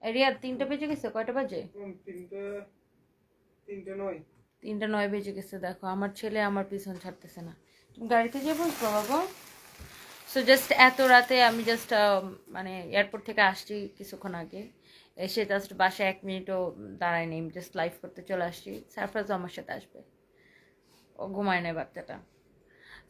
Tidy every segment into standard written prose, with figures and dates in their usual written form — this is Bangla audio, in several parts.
রিয়া 3টা বেজে গেছে, কয়টা বাজে? 3:09 বেজে গেছে। দেখো আমার ছেলে আমার পিছন ছাড়তেছে না। তুমি গাড়িতে যাবো বাবা? সো জাস্ট এত রাতে আমি জাস্ট মানে এয়ারপোর্ট থেকে আসছি কিছুক্ষণ আগে, এসে জাস্ট বাসায় 1 মিনিটও দাঁড়ায়নি, জাস্ট লাইভ করতে চলে আসছি। সারপ্রাইজও আমার সাথে আসবে, ও ঘুমায় নেয় বাচ্চাটা।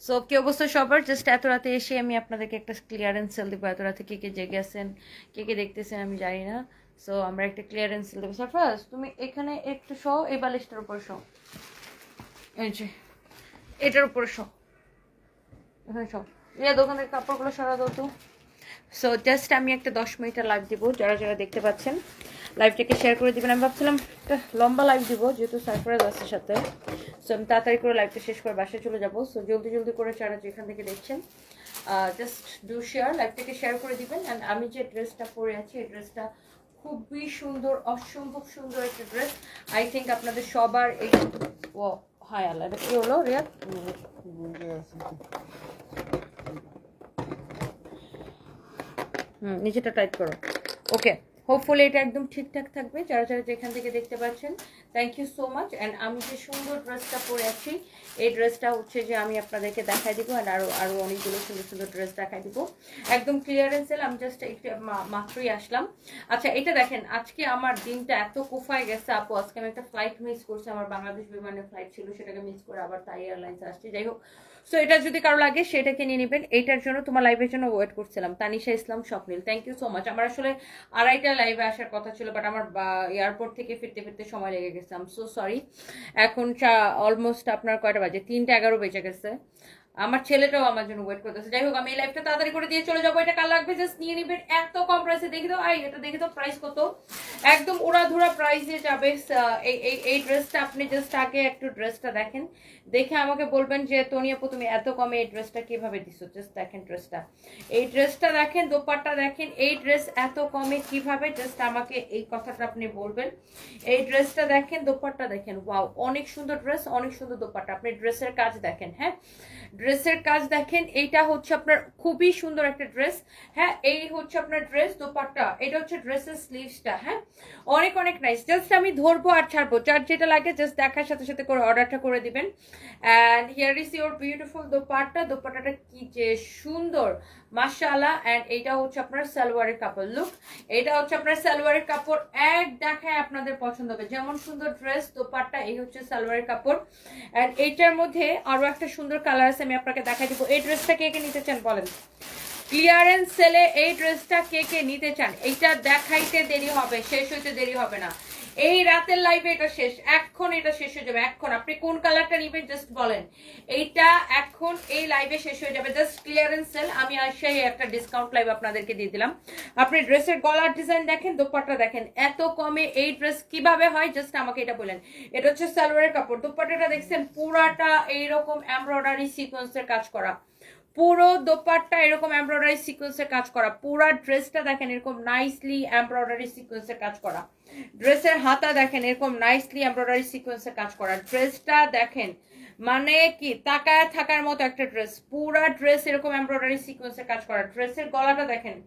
সো কি অবস্থা সবার? জাস্ট এত রাতে এসে আমি আপনাদেরকে একটা ক্লিয়ারেন্স সেল দেবো। এত রাতে কে কে জেগে আছেন, কে কে দেখতেছেন আমি জানি না। সো আমরা একটা ক্লিয়ারেন্স সেল দেবো। সারপ্রাইজ তুমি এখানে একটু শো, এই বালিশটার উপর শো, এই যে এটার উপরে শো, এখানে শো। রিয়া দোকান থেকে কাপড়গুলো সরা দাও তো। সো জাস্ট আমি একটা 10 মিনিটের লাইভ দিব, যারা যারা দেখতে পাচ্ছেন লাইভটাকে শেয়ার করে দিবেন। আমি ভাবছিলাম একটা লম্বা লাইভ দিব, যেহেতু সারপ্রাইজ আছে সাথে। সো আমি তাড়াতাড়ি করে লাইভটা শেষ করে বাসায় চলে যাবো। সো জলদি জলদি করে যারা যেখান থেকে দেখছেন জাস্ট ডু শেয়ার, লাইভটাকে শেয়ার করে দিবেন। অ্যান্ড আমি যে ড্রেসটা পরে আছি এই ড্রেসটা খুবই সুন্দর, অসম্ভব সুন্দর একটা ড্রেস। আই থিঙ্ক আপনাদের সবার এই ও হায় আল্লাহ, এটা কি হলো রিয়া? নিচেটা টাইট করো। ওকে, হোপফুলি এটা একদম ঠিকঠাক থাকবে। যারা যারা যেখান থেকে দেখতে পাচ্ছেন thank you so much. And আমি যে সুন্দর ড্রেসটা পরে আছি এই ড্রেসটা হচ্ছে যে আমি আপনাদেরকে দেখাই দিব। অ্যান্ড আরও অনেকগুলো সুন্দর সুন্দর ড্রেস দেখাই দিব, একদম ক্লিয়ারেন্স সেল। আমি জাস্ট একটু মাত্রই আসলাম। আচ্ছা এটা দেখেন, আজকে আমার দিনটা এত কোফায় গেছে আপু। আজকে আমি একটা ফ্লাইট মিস করছি, আমার বাংলাদেশ বিমানের ফ্লাইট ছিল, সেটাকে মিস করে আবার তাই এয়ারলাইন্স আসছি। যাই হোক, সো এটা যদি কারো লাগে সেটাকে নিয়ে নেবেন। এইটার জন্য তোমার লাইভের জন্য ওয়েট করছিলাম। তানিশা ইসলাম স্বপ্নিল, থ্যাংক ইউ সো মাচ। আমার আসলে 2:30টায় লাইভে আসার কথা ছিল, বাট আমার এয়ারপোর্ট থেকে ফিরতে ফিরতে সময় লেগে গেছে। আম সো সরি। এখন অলমোস্ট আপনার কয়টা বাজে? 3:11 বেজে গেছে। আমার ছেলেটাও আমার জন্য ওয়েট করতেছে। যাই হোক, আমি এই লাইভটা তাড়াতাড়ি করে দিয়ে চলে যাবো। এটা কার লাগবে জাস্ট নিয়ে নিবেন, এত কম প্রাইসে। দেখি তো এটা দেখি তো প্রাইস কত, একদম উড়াধুরা প্রাইসে যাবে। এই ড্রেসটা আপনি জাস্ট আগে একটু ড্রেসটা দেখেন, দেখে আমাকে বলবেন যে তনি আপু তুমি এত কমে এই ড্রেসটা কিভাবে দিছো। জাস্ট দেখেন ড্রেসটা, এই ড্রেসটা দেখেন, দোপাট্টা দেখেন, এই ড্রেস এত কমে কিভাবে, জাস্ট আমাকে এই কথাটা আপনি বলবেন। এই ড্রেসটা দেখেন, দোপাট্টা দেখেন, ওয়াও অনেক সুন্দর ড্রেস, অনেক সুন্দর দোপাট্টা। আপনি ড্রেসের কাজ দেখেন, হ্যাঁ ড্রেসের কাজ দেখেন। এইটা হচ্ছে আপনার খুবই সুন্দর একটা ড্রেস। হ্যাঁ এই হচ্ছে আপনার ড্রেস, দোপাট্টা, এটা হচ্ছে ড্রেসের স্লিভসটা। হ্যাঁ অনেক অনেক নাইস। জাস্ট আমি ধরবো আর ছাড়বো, যার যেটা লাগে জাস্ট দেখার সাথে সাথে করে অর্ডারটা করে দিবেন। And here is your beautiful dupatta. দোপাট্টাটা কি যে সুন্দর, মাশাআল্লাহ। অ্যান্ড এইটা হচ্ছে আপনার সালোয়ারের কাপড়। লুক, এটা হচ্ছে আপনার সালোয়ারের কাপড়, এক দেখায় আপনাদের পছন্দ হবে। যেমন সুন্দর ড্রেস, দোপাট্টা, এই হচ্ছে সালোয়ারের কাপড়। অ্যান্ড এইটার মধ্যে আরো একটা সুন্দর কালার আছে, আমি আপনাকে দেখাই দিব। এই ড্রেসটা কে কে নিতে চান বলেন? ক্লিয়ারেন্স সেলে এই ড্রেসটা কে কে নিতে চান? এইটা দেখাইতে দেরি হবে, শেষ হইতে দেরি হবে না। এই রাতের লাইভে এটা শেষ, এখন এটা শেষ হয়ে যাবে। এখন আপনি কোন কালারটা নিবেন জাস্ট বলেন, এইটা এখন এই লাইভে শেষ হয়ে যাবে। জাস্ট ক্লিয়ারেন্স সেল, আমি সেই একটা ডিসকাউন্ট লাইভ আপনাদেরকে দিয়ে দিলাম। আপনি ড্রেসের গলার ডিজাইন দেখেন, দোপাট্টা দেখেন, এত কমে এই ড্রেস কিভাবে হয় জাস্ট আমাকে এটা বলেন। এটা হচ্ছে সালোয়ারের কাপড়, দোপাট্টাটা দেখছেন পুরাটা এইরকম এমব্রয়ডারি সিকোয়েন্সের কাজ করা, পুরো দোপাট্টা এরকম এমব্রয়ডারি সিকোয়েন্সের কাজ করা, পুরো ড্রেসটা দেখেন এরকম নাইসলি এমব্রয়ডারি সিকোয়েন্সের কাজ করা। ড্রেসের হাতা দেখেন এরকম নাইসলি এমব্রয়ডারি সিকোয়েন্সের কাজ করা। ড্রেসটা দেখেন মানে কি তাকায় থাকার মতো একটা ড্রেস, পুরা ড্রেস এরকম এমব্রয়ডারি সিকোয়েন্সের কাজ করা। ড্রেসের গলাটা দেখেন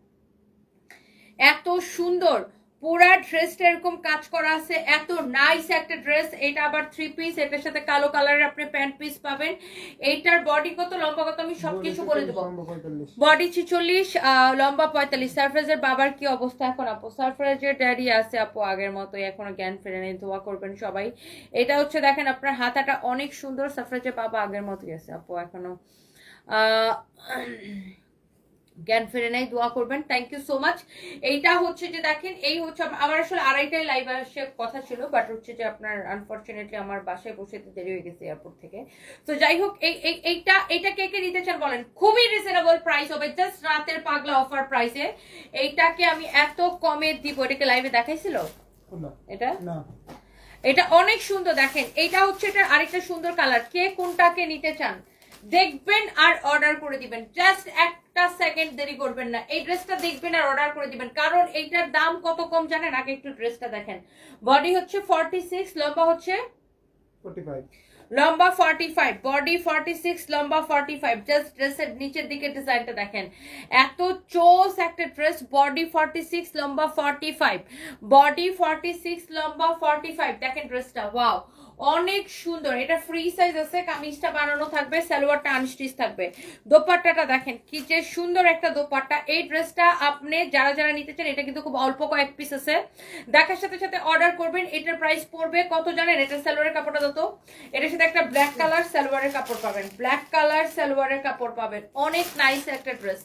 এত সুন্দর, পুরা ড্রেসটা এরকম কাজ করা আছে, এত নাইস একটা ড্রেস। এটা আবার 3 পিস, এটার সাথে কালো কালারের আপনি প্যান্ট পিস পাবেন। এইটার বডি কত, লম্বা কত আমি সবকিছু বলে দেবো। বডি 46, লম্বা 45। সারফ্রাজের বাবার কি অবস্থা এখন আপু? সারফ্রাজের ড্যাডি আছে আপু আগের মতোই, এখনো জ্ঞান ফেরে নেই, দোয়া করবেন সবাই। এটা হচ্ছে দেখেন আপনার হাতাটা অনেক সুন্দর, সারফ্রাজের বাবা আগের মতোই আছে আপু, এখনো জ্ঞান ফিরে নেই, দোয়া করবেন। Thank you so much. এইটা হচ্ছে যে দেখেন, এই হচ্ছে আমার আসলে 2:30টায় লাইভ আসার কথা ছিল, বাট হচ্ছে যে আপনার আনফরচুনেটলি আমার বাসায় বসে দেরি হয়ে গেছে এয়ারপোর্ট থেকে। তো যাই হোক, এইটা কে কে নিতে চান বলেন? খুবই রিজনেবল প্রাইস হবে, জাস্ট রাতের পাগলা অফার প্রাইসে এইটাকে আমি এত কমে দিব। এটাকে লাইভে দেখাইছিল এটা না, এটা অনেক সুন্দর দেখেন। এইটা হচ্ছে এটা আরেকটা সুন্দর কালার। কে কোনটাকে নিতে চান দেখবেন আর অর্ডার করে দিবেন, জাস্ট একটা সেকেন্ড দেরি করবেন না। এই ড্রেসটা দেখবেন আর অর্ডার করে দিবেন, কারণ এইটার দাম কত কম জানেন? আগে একটু ড্রেসটা দেখেন। বডি হচ্ছে 46, লম্বা হচ্ছে 45। লম্বা 45, বডি 46, লম্বা 45। জাস্ট ড্রেসের নিচের দিকে ডিজাইনটা দেখেন, এত চোস একটা ড্রেস। বডি 46, লম্বা 45, বডি 46, লম্বা 45। দেখেন ড্রেসটা, ওয়াও অনেক সুন্দর। এটা ফ্রি সাইজ আছে, কামিজটা বানানো থাকবে, সালোয়ারটা আনস্টিচ থাকবে। দোপাট্টাটা দেখেন কি যে সুন্দর একটা দোপাট্টা। এই ড্রেসটা আপনি যারা যারা নিতে চান, এটা কিন্তু খুব অল্প কয়েক পিস আছে, দেখার সাথে সাথে অর্ডার করবেন। এটার প্রাইস পড়বে কত জানেন? এটা সালোয়ারের কাপড়টা তো, এটার সাথে একটা ব্ল্যাক কালার সালোয়ারের কাপড় পাবেন, ব্ল্যাক কালার সালোয়ারের কাপড় পাবেন। অনেক নাইস একটা ড্রেস।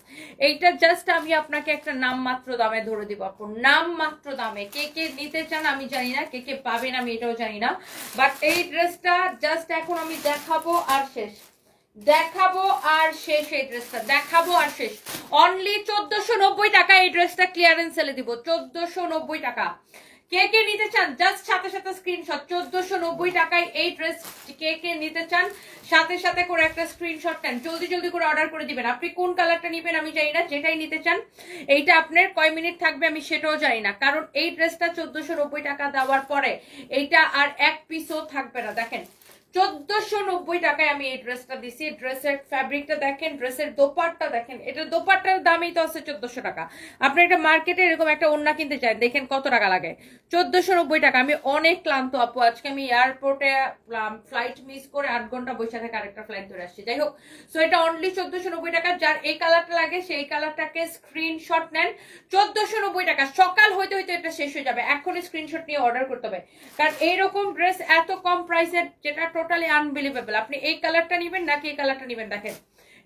এইটা জাস্ট আমি আপনাকে একটা নাম মাত্র দামে ধরে দিব আপু, নাম মাত্র দামে। কে কে নিতে চান আমি জানি না, কে কে পাবেন আমি এটাও জানি না, বাট এই ড্রেসটা জাস্ট এখন আমি দেখাবো আর শেষ, দেখাবো আর শেষ। এই ড্রেসটা দেখাবো আর শেষ। অনলি 1490 টাকা এই ড্রেসটা ক্লিয়ারেন্স সেলে দিব, 1490 টাকা। কে কে নিতে চান জাস্ট সাথে সাথে স্ক্রিনশট। 1490 টাকায় এই ড্রেস কে কে নিতে চান সাথে সাথে করে একটা স্ক্রিনশট নেন, জলদি জলদি করে অর্ডার করে দিবেন। আপনি কোন কালারটা নেবেন আমি জানি না, যেটাই নিতে চান। এইটা আপনার কয় মিনিট থাকবে আমি সেটাও জানি না, কারণ এই ড্রেসটা 1490 টাকা দেওয়ার পরে এইটা আর এক পিসও থাকবে না। দেখেন 1490 টাকায় আমি এই ড্রেসটা দিছি। ড্রেসের ফ্যাব্রিকটা দেখেন, ড্রেসের দোপাট্টা দেখেন, এটা দোপাট্টার দামই তো আছে 1400 টাকা। আপনি এটা মার্কেটে এরকম একটা ওড়না কিনতে চান, দেখেন কত টাকা লাগে, 1490 টাকা। আমি অনেক ক্লান্ত আপু, আজকে আমি এয়ারপোর্টে ফ্লাইট মিস করে 8 ঘন্টা বসে থেকে আরেকটা ফ্লাইট ধরে আসছি। যাই হোক, সো এটা অনলি 1490 টাকা। যার এই কালারটা লাগে সেই কালারটাকে স্ক্রিনশট নেন, 1490 টাকা। সকাল হইতে হইতে এটা শেষ হয়ে যাবে, এখনই স্ক্রিনশট নিয়ে অর্ডার করতে হবে, কারণ এইরকম ড্রেস এত কম প্রাইসের, যেটা টোটালি আনবিলিভেবল। আপনি এই কালারটা নেবেন নাকি এই কালারটা নেবেন? দেখেন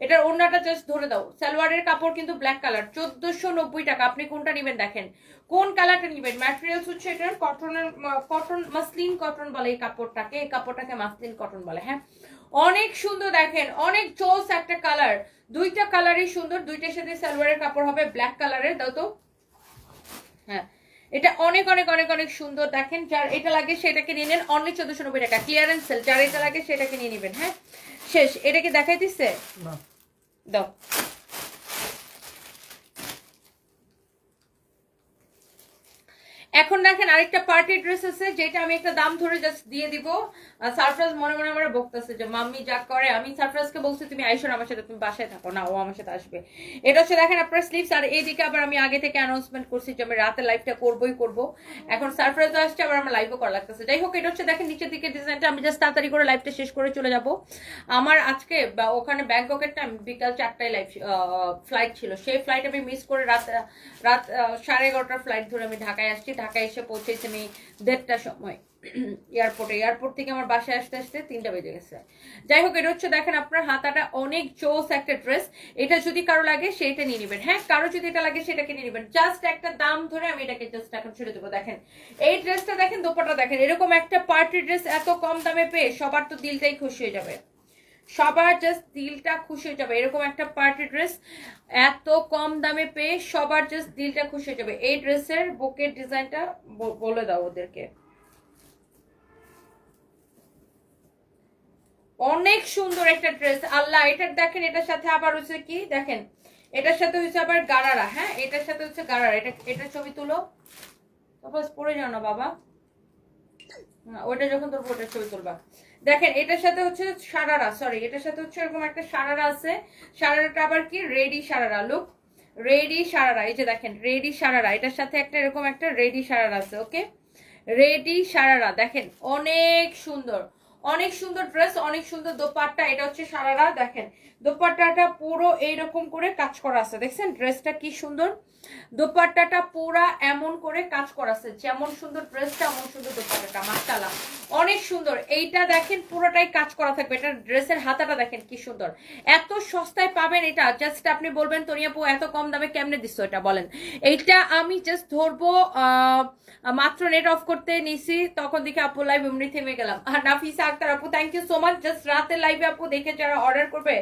এটার ওড়নাটা জাস্ট ধরে দাও, সালোয়ারের কাপড় কিন্তু ব্ল্যাক কালার, 1490 টাকা। আপনি কোনটা নেবেন দেখেন, কোন কালারটা নেবেন। ম্যাটেরিয়ালস হচ্ছে এটার কটনের, কটন মাসলিন কটন বলে এই কাপড়টাকে, এই কাপড়টাকে মাসলিন কটন বলে। হ্যাঁ, অনেক সুন্দর দেখেন, অনেক চোস একটা কালার। দুইটা কালারই সুন্দর, দুইটার সাথে সালোয়ারের কাপড় হবে ব্ল্যাক কালারের। দাও তো, হ্যাঁ এটা অনেক অনেক অনেক অনেক সুন্দর। দেখেন যার এটা লাগে সেটাকে নিয়ে নেন, অনলি 1490 টাকা ক্লিয়ারেন্স সেল। যার এটা লাগে সেটাকে নিয়ে নেবেন। হ্যাঁ শেষ। এটাকে দেখাই দিচ্ছে, দাও। এখন দেখেন আরেকটা পার্টি ড্রেস আছে, যেটা আমি একটা দাম ধরে জাস্ট দিয়ে দিব। সারপ্রাইজ মনে মনে আমার বকতেছে যে মাম্মি যা করে। আমি সারপ্রাইজকে বলছি তুমি আইসো না আমার সাথে, তুমি বাসায় থাকো না, ও আমার সাথে আসবে। এটা হচ্ছে দেখেন আপনার স্লিভস। আর এইদিকে আবার আমি আগে থেকে অ্যানাউন্সমেন্ট করছি যে আমি রাতে লাইভটা করবোই করবো। এখন সারপ্রাইজ আসছে, আবার আমার লাইভও করা লাগতেছে। যাই হোক, এটা হচ্ছে দেখেন নিচের দিকে ডিজাইনটা। আমি জাস্ট তাড়াতাড়ি করে লাইভটা শেষ করে চলে যাব। আমার আজকে ওখানে ব্যাংককের টাইম বিকাল 4টায় লাইভ ফ্লাইট ছিল, সেই ফ্লাইট আমি মিস করে রাত 11:30টার ফ্লাইট ধরে আমি ঢাকায় আসছি। ঢাকায় এসে পৌঁছেছি আমি 1:30টার সময় এয়ারপোর্টে। এয়ারপোর্ট থেকে আমার বাসায় আসতে আসতে 3টা বেজে গেছে। যাই হোক, এটা হচ্ছে দেখেন আপনার হাতাটা অনেক চোস একটা ড্রেস। এটা যদি কারো লাগে সেটা নিয়ে নেবেন। হ্যাঁ, কারো যদি এটা লাগে সেটাকে নিয়ে নেবেন। জাস্ট একটা দাম ধরে আমি এটাকে জাস্ট এখন ছেড়ে দেবো। দেখেন এই ড্রেসটা দেখেন, দোপাট্টা দেখেন। এরকম একটা পার্টি ড্রেস এত কম দামে পেয়ে সবার তো দিলটাই খুশি হয়ে যাবে, সবার জাস্ট দিলটা খুশি হয়ে যাবে। এরকম একটা পার্টি ড্রেস এত কম দামে পেয়ে সবার জাস্ট দিলটা খুশি হয়ে যাবে। এই ড্রেসের বুকের ডিজাইনটা বলে দাও ওদেরকে। অনেক সুন্দর একটা ড্রেস আল্লাহ। এটার দেখেন, এটার সাথে আবার হচ্ছে কি দেখেন, এটার সাথে হচ্ছে আবার গারারা। হ্যাঁ, এটার সাথে হচ্ছে গারারা। এটা ছবি তুলো, তারপর পরে যাও না বাবা, ওইটা যখন তোর ওটার ছবি তুলবা। দেখেন এটার সাথে হচ্ছে সারারা, সরি এটার সাথে হচ্ছে এরকম একটা সারারা আছে। সারারাটা আবার কি ready sharara, look ready sharara. এই যে দেখেন রেডি সারারা, এটার সাথে একটা এরকম একটা রেডি সারারা আছে। ওকে, রেডি সারারা দেখেন, অনেক সুন্দর, অনেক সুন্দর ড্রেস, অনেক সুন্দর দোপাট্টা। এটা হচ্ছে সারারা। দেখেন দোপাট্টাটা পুরো এইরকম করে কাজ করা আছে, দেখছেন ড্রেসটা কি সুন্দর। দোপাট্টাটা পুরা এমন করে কাজ করা আছে, যেমন সুন্দর ড্রেসটা এমন সুন্দর দোপাট্টাটা, মাশাআল্লাহ অনেক সুন্দর। এইটা দেখেন পুরোটাই কাজ করা থাকবে। এটা ড্রেসের হাতাটা দেখেন কি সুন্দর। এত সস্তায় পাবেন এটা, জাস্ট আপনি বলবেন তনিয়াপু এত কম দামে কেমনে দিচ্ছ এটা বলেন। এইটা আমি জাস্ট ধরবো মাত্র নেট অফ করতে নিছি, তখন দেখে আপু লাইভ এমনি থেমে গেলাম। আর নাফিসা আক্তার আপু thank you so much. Just রাতের লাইভে আপু দেখে যারা অর্ডার করবে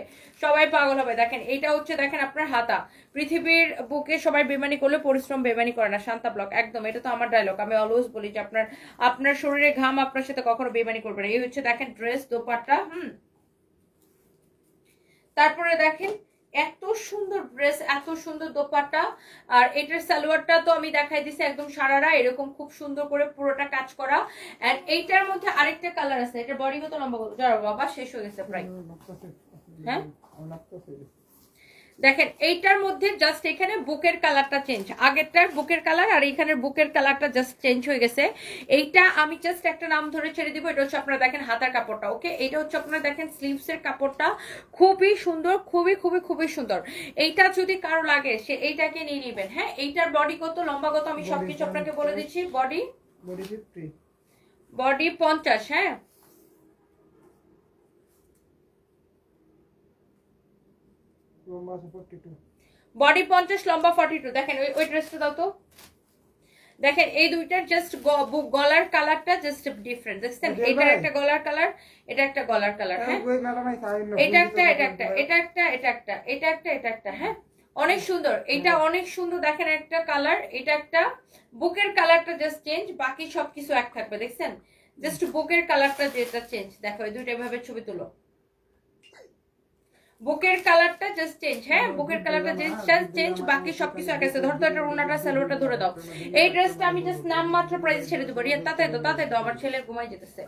সবাই পাগল হবে। দেখেন এইটা হচ্ছে দেখেন আপনার হাতা। পৃথিবীর বুকে সবাই বেমানি করলে পরিশ্রম বেমানি করে না, শান্তা ব্লক একদম। এটা তো আমার ডায়লগ, আমি অলওয়েজ বলি যে আপনার শরীরে ঘাম আপনার সাথে কখনো বেমানি করবে না। এই হচ্ছে দেখেন ড্রেস, দোপাট্টা। তারপরে দেখেন এত সুন্দর ড্রেস, এত সুন্দর দোপাট্টা। আর এটার সালোয়ারটা তো আমি দেখাই দিছি একদম সারারা এরকম খুব সুন্দর করে পুরোটা কাজ করা। এন্ড এইটার মধ্যে আরেকটা কালার আছে, এটা বডি কত লম্বা কত যারা বাবা শেষ হয়ে গেছে প্রায়। হ্যাঁ দেখেন এইটার মধ্যে জাস্ট এখানে বুকের কালারটা চেঞ্জ, আগেরটার বুকের কালার আর এইখানের বুকের কালারটা জাস্ট চেঞ্জ হয়ে গেছে। এইটা আমি জাস্ট একটা নাম ধরে ছেড়ে দিব, এটা হচ্ছে আপনারা দেখেন হাতার কাপড়টা, ওকে। এইটা হচ্ছে আপনারা দেখেন স্লিভসের কাপড়টা খুবই সুন্দর, খুবই খুবই খুবই সুন্দর। এইটা যদি কারো লাগে সে এইটাকে নিয়ে নেবেন। হ্যাঁ এইটার বডি কত লম্বা কত আমি সবকিছু আপনাকে বলে দিচ্ছি। বডি 50, হ্যাঁ বডি 50 লম্বা 42। দেখেন ওই ড্রেসটা দাও তো। দেখেন এই দুইটার জাস্ট গলার কালারটা জাস্ট ডিফারেন্ট, দেখছেন? এটা একটা গলার কালার, এটা একটা গলার কালার। হ্যাঁ এটা একটা, এটা একটা, এটা একটা, এটা একটা, এটা একটা, এটা একটা। হ্যাঁ অনেক সুন্দর, এটা অনেক সুন্দর। দেখেন একটা কালার, এটা একটা বুকের কালারটা জাস্ট চেঞ্জ, বাকি সবকিছু এক থাকবে। দেখছেন জাস্ট বুকের কালারটা যেটা চেঞ্জ। দেখো এই দুইটা এভাবে ছবি তুলো, বুকের কালারটা জাস্ট চেঞ্জ। হ্যাঁ বুকের কালারটা জাস্ট চেঞ্জ, বাকি সবকিছু এক আছে। ধরো তো এটা ওনাটা সালোয়ারটা ধরে দাও। এই ড্রেসটা আমি জাস্ট নাম মাত্র প্রাইস ছেড়ে দেবো। রিয়া তাতে দাও, আমার ছেলে ঘুমাই যেতেছে।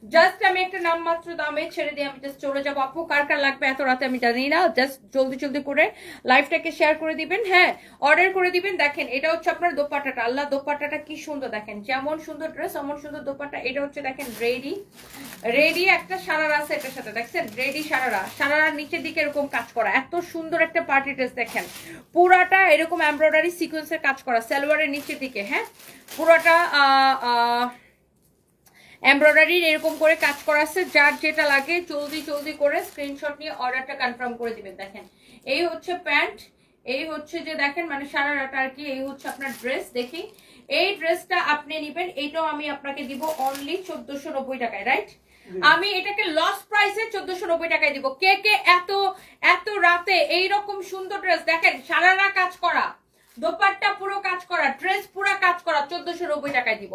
জাস্ট আমি একটা নাম মাত্র দামে ছেড়ে দিয়ে আমি জাস্ট চলে যাবো। আপু কার কার লাগবে এত রাতে আমি জানি না, জাস্ট জলদি জলদি করে লাইভটাকে শেয়ার করে দিবেন। হ্যাঁ অর্ডার করে দিবেন। দেখেন এটা হচ্ছে আপনার দোপাট্টাটা, আল্লাহ দোপাট্টাটা কি সুন্দর। দেখেন যেমন সুন্দর ড্রেস অমন সুন্দর দোপাট্টা। এটা হচ্ছে দেখেন রেডি একটা সারারা আছে এটার সাথে, দেখছেন রেডি সারারার নিচের দিকে এরকম কাজ করা, এত সুন্দর একটা পার্টি ড্রেস। দেখেন পুরাটা এরকম এমব্রয়ডারি সিকোয়েন্সের কাজ করা সালোয়ারের নিচের দিকে। হ্যাঁ পুরাটা এমব্রয়ডারির এরকম করে কাজ করা আছে। যার যেটা লাগে জলদি জলদি করে স্ক্রিনশট নিয়ে অর্ডারটা কনফার্ম করে দিবেন। দেখেন এই হচ্ছে প্যান্ট, এই হচ্ছে যে দেখেন মানে সারারাটা আর কি, এই হচ্ছে আপনার ড্রেস। দেখি এই ড্রেসটা আপনি নেবেন, এইটাও আমি আপনাকে দিব অনলি 1490 টাকায়, রাইট? আমি এটাকে লস প্রাইসে 1490 টাকায় দিব। কে কে এত রাতে এইরকম সুন্দর ড্রেস দেখেন, সারারা কাজ করা, দোপাট্টা পুরো কাজ করা, ড্রেস পুরো কাজ করা 1490 টাকায় দিব,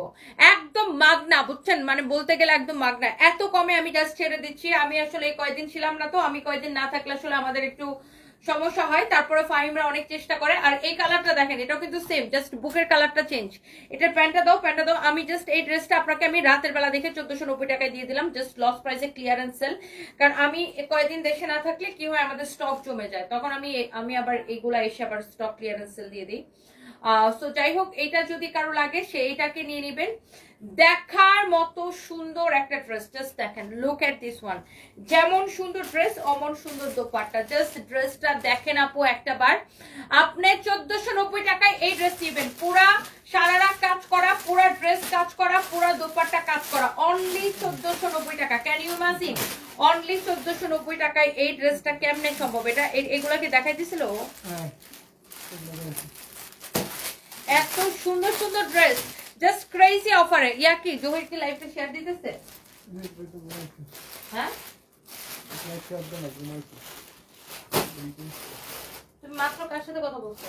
একদম মাগনা, বুঝছেন? মানে বলতে গেলে একদম মাগনা। এত কমে আমি জাস্ট ছেড়ে দিচ্ছি। আমি আসলে এই কয়েকদিন ছিলাম না, তো আমি কয়েকদিন না থাকলে আসলে আমাদের একটু সমস্যা হয়, তারপরে ফাহিমরা অনেক চেষ্টা করে। আর এই কালারটা দেখেন, এটাও কিন্তু সেম, জাস্ট বুকের কালারটা চেঞ্জ। এটার প্যান্টটা দাও। আমি জাস্ট এই ড্রেসটা আপনাকে আমি রাতের বেলা দেখে 1490 টাকায় দিয়ে দিলাম, জাস্ট লস প্রাইসে ক্লিয়ারেন্স সেল। কারণ আমি কয়েকদিন দেশে না থাকলে কি হয়, আমাদের স্টক জমে যায়, তখন আমি আবার এইগুলা এসে আবার স্টক ক্লিয়ারেন্স সেল দিয়ে দিই। সো যাই হোক, এইটা যদি কারো লাগে সে এইটাকে নিয়ে নেবেন। দেখার মতো সুন্দর একটা ড্রেস, জাস্ট দেখেন, লুক এট দিস ওয়ান। যেমন সুন্দর ড্রেস অমন সুন্দর দোপাট্টা, জাস্ট ড্রেসটা দেখেন আপু একটা বার। আপনি 1490 টাকায় এই ড্রেস নেবেন, পুরা সারারা কাজ করা, পুরা ড্রেস কাজ করা, পুরা দোপাট্টা কাজ করা, অনলি 1490 টাকা। Can you imagine? অনলি 1490 টাকায় এই ড্রেসটা কেমনে সম্ভব? এটা এগুলাকে দেখাই দিছিল এত সুন্দর সুন্দর ড্রেস, জাস্ট ক্রেজি অফারে। ইয়া কি জহির কি লাইভে শেয়ার দিতেছে? হ্যাঁ তুমি মাত্র কার সাথে কথা বলছো?